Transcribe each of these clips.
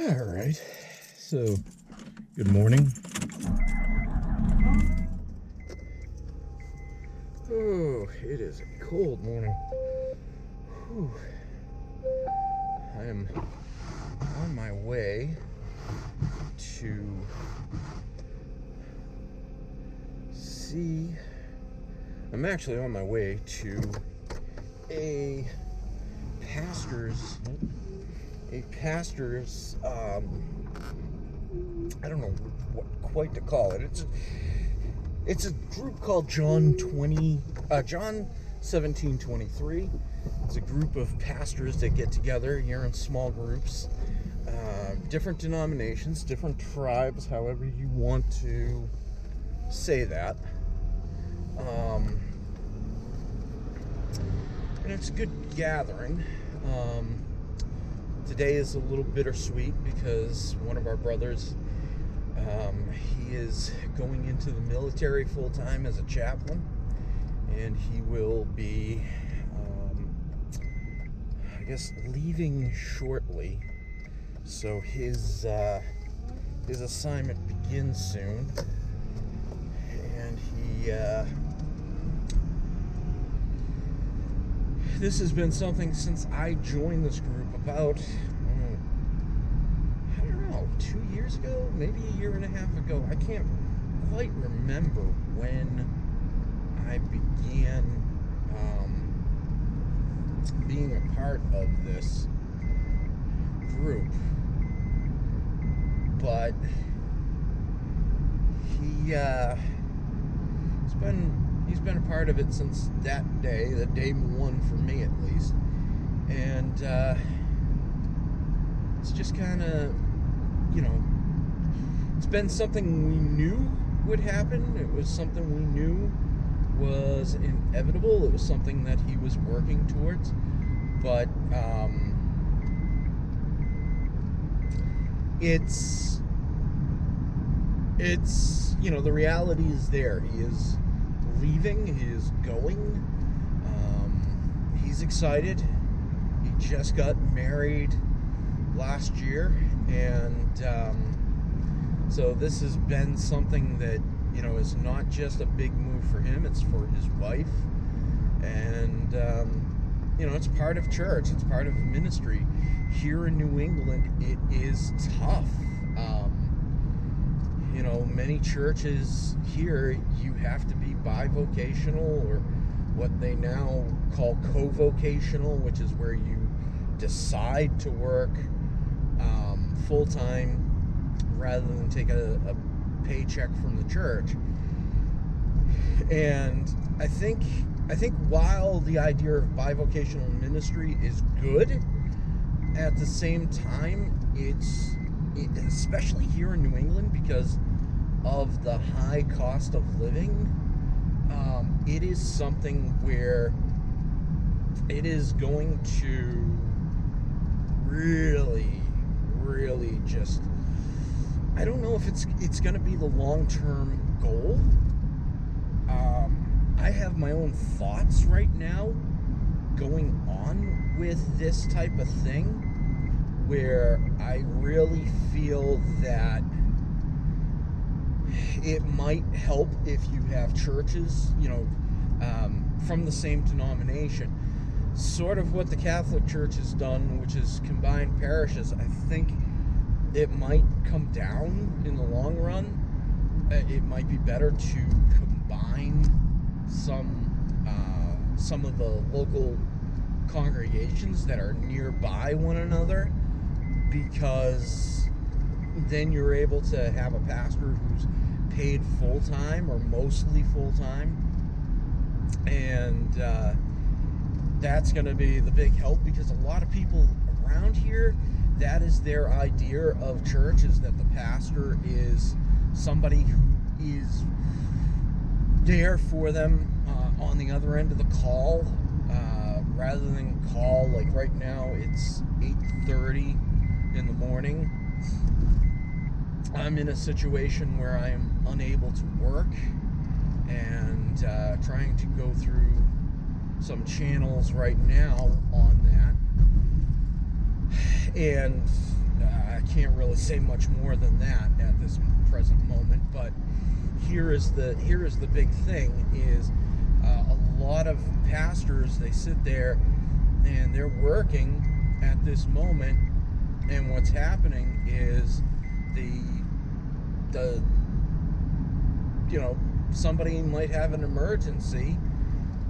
All right, so good morning. Oh, it is a cold morning. Whew. I am on my way to see. I'm actually on my way to a pastor's. I don't know what quite to call it. It's a group called John 1723. It's a group of pastors that get together here in small groups, different denominations, different tribes, however you want to say that. And it's a good gathering. Today is a little bittersweet because one of our brothers, he is going into the military full-time as a chaplain, and he will be, I guess, leaving shortly. So his assignment begins soon, and this has been something since I joined this group about, I don't know, 2 years ago, maybe a year and a half ago. I can't quite remember when I began being a part of this group, but he's been a part of it since that day, the day one for me at least, and it's just kind of, it's been something we knew would happen. It was something we knew was inevitable. It was something that he was working towards, but it's the reality is there. He is leaving. He is going. He's excited. He just got married last year, and so this has been something that is not just a big move for him. It's for his wife, and it's part of church. It's part of ministry here in New England. It is tough. Many churches here, you have to be bivocational, or what they now call co-vocational, which is where you decide to work full-time rather than take a paycheck from the church. And I think while the idea of bivocational ministry is good, at the same time, especially here in New England, because of the high cost of living, it is something where it is going to really just, I don't know if it's going to be the long-term goal. I have my own thoughts right now going on with this type of thing, where I really feel that it might help if you have churches, from the same denomination. Sort of what the Catholic Church has done, which is combined parishes. I think it might come down in the long run. It might be better to combine some of the local congregations that are nearby one another, because then you're able to have a pastor who's paid full-time or mostly full-time, and that's going to be the big help, because a lot of people around here, that is their idea of church, is that the pastor is somebody who is there for them on the other end of the call, rather than call, like right now it's 8:30 in the morning. I'm in a situation where I am unable to work, and trying to go through some channels right now on that, and I can't really say much more than that at this present moment. But here is the big thing: is a lot of pastors, they sit there and they're working at this moment, and what's happening is the somebody might have an emergency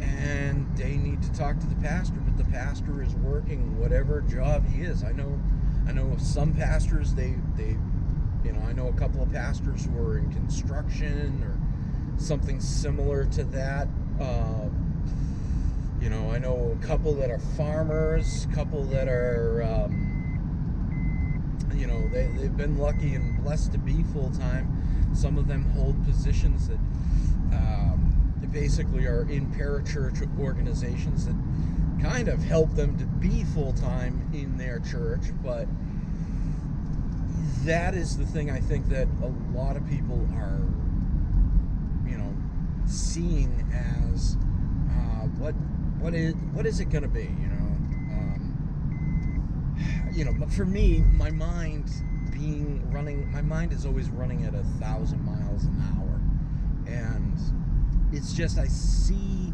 and they need to talk to the pastor, but the pastor is working whatever job he is. I know some pastors, they I know a couple of pastors who are in construction or something similar to that. I know a couple that are farmers, a couple that are they've been lucky and blessed to be full-time. Some of them hold positions that basically are in parachurch organizations that kind of help them to be full-time in their church. But that is the thing I think that a lot of people are seeing as what is it going to be, but for me, my mind is always running at 1,000 miles an hour, and it's just, I see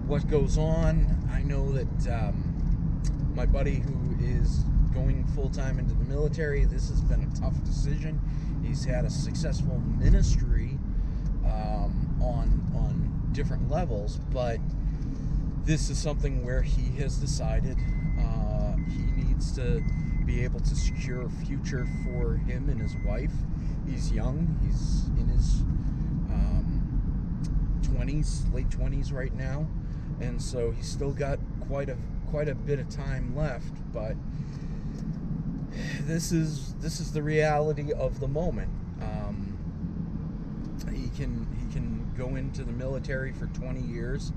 what goes on. I know that my buddy who is going full-time into the military, this has been a tough decision. He's had a successful ministry on different levels, but this is something where he has decided he needs to be able to secure a future for him and his wife. He's young. He's in his 20s, late 20s right now, and so he's still got quite a bit of time left. But this is the reality of the moment. He can go into the military for 20 years.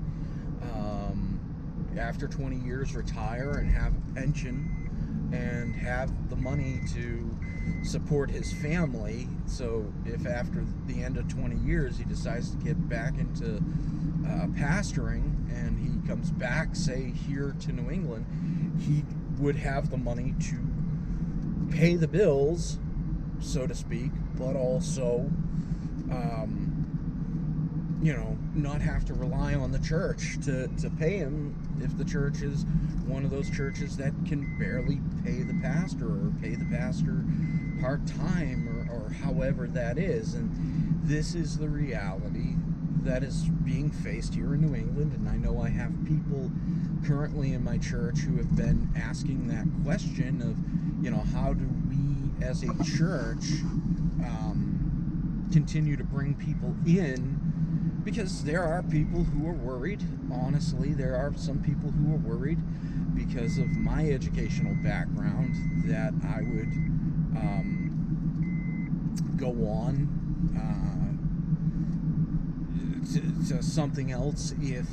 After 20 years, retire and have a pension and have the money to support his family. So if after the end of 20 years he decides to get back into pastoring and he comes back, say, here to New England, he would have the money to pay the bills, so to speak, but also not have to rely on the church to pay him if the church is one of those churches that can barely pay the pastor or pay the pastor part-time or however that is. And this is the reality that is being faced here in New England. And I know I have people currently in my church who have been asking that question of, how do we as a church continue to bring people in? Because there are people who are worried. Honestly, there are some people who are worried because of my educational background that I would go on to something else if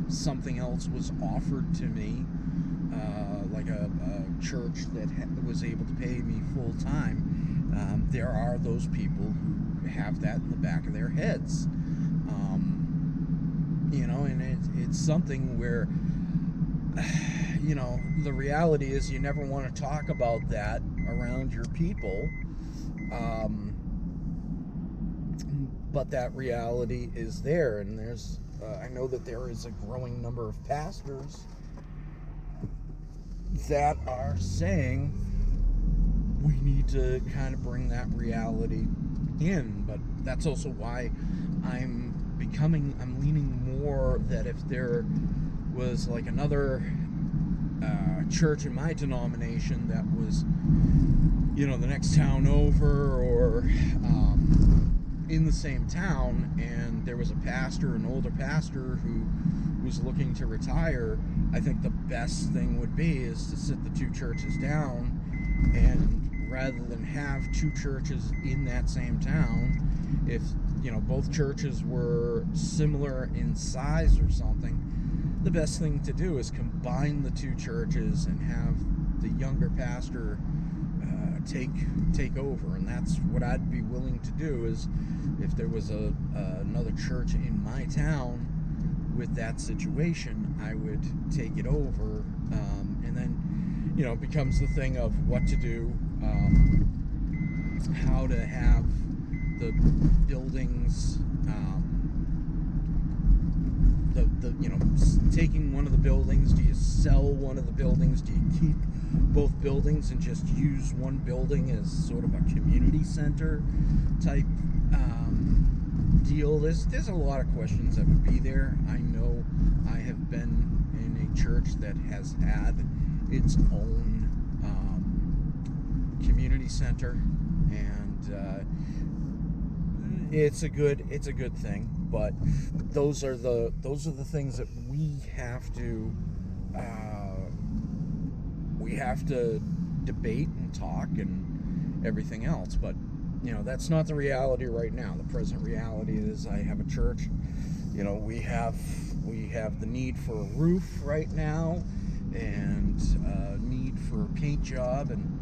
something else was offered to me, like a church that was able to pay me full time. There are those people who have that in the back of their heads. And it's something where, the reality is you never want to talk about that around your people. But that reality is there, and there's, I know that there is a growing number of pastors that are saying we need to kind of bring that reality in. But that's also why I'm leaning more that if there was like another church in my denomination that was, the next town over or in the same town, and there was a pastor, an older pastor who was looking to retire, I think the best thing would be is to sit the two churches down, and rather than have two churches in that same town, if both churches were similar in size or something, the best thing to do is combine the two churches and have the younger pastor take over. And that's what I'd be willing to do, is if there was another church in my town with that situation, I would take it over, and then becomes the thing of what to do, how to have the buildings, taking one of the buildings. Do you sell one of the buildings? Do you keep both buildings and just use one building as sort of a community center type deal? There's a lot of questions that would be there. I know I have been in a church that has had its own community center, and it's a good thing. But those are the things that we have to debate and talk and everything else. But that's not the reality right now. The present reality is I have a church. We have the need for a roof right now, and need for a paint job, and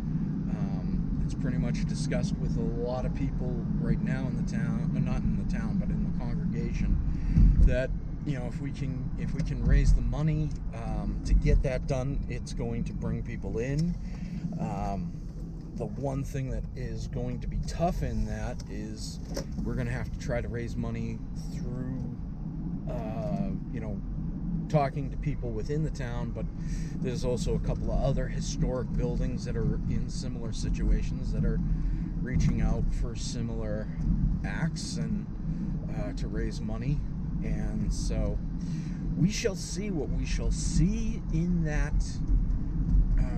it's pretty much discussed with a lot of people right now in the town, not in the town, but in the congregation, that if we can raise the money to get that done, it's going to bring people in. The one thing that is going to be tough in that is we're going to have to try to raise money through talking to people within the town, but there's also a couple of other historic buildings that are in similar situations that are reaching out for similar acts and to raise money. And so we shall see what we shall see in that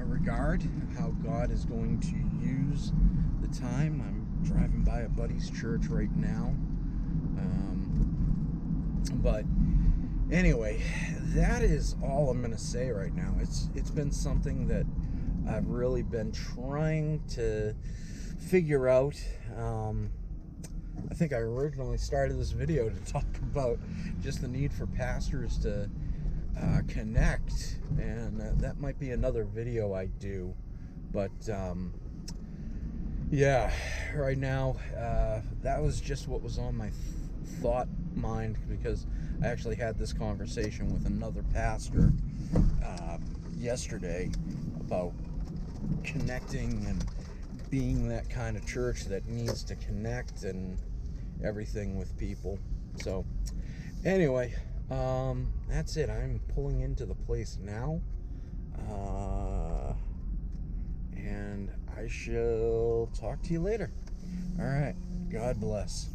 regard, how God is going to use the time. I'm driving by a buddy's church right now, but anyway, that is all I'm going to say right now. It's been something that I've really been trying to figure out. I think I originally started this video to talk about just the need for pastors to connect, and that might be another video I do. But yeah, right now that was just what was on my thought mind, because I actually had this conversation with another pastor yesterday about connecting and being that kind of church that needs to connect and everything with people. So anyway, that's it. I'm pulling into the place now, and I shall talk to you later. All right, God bless.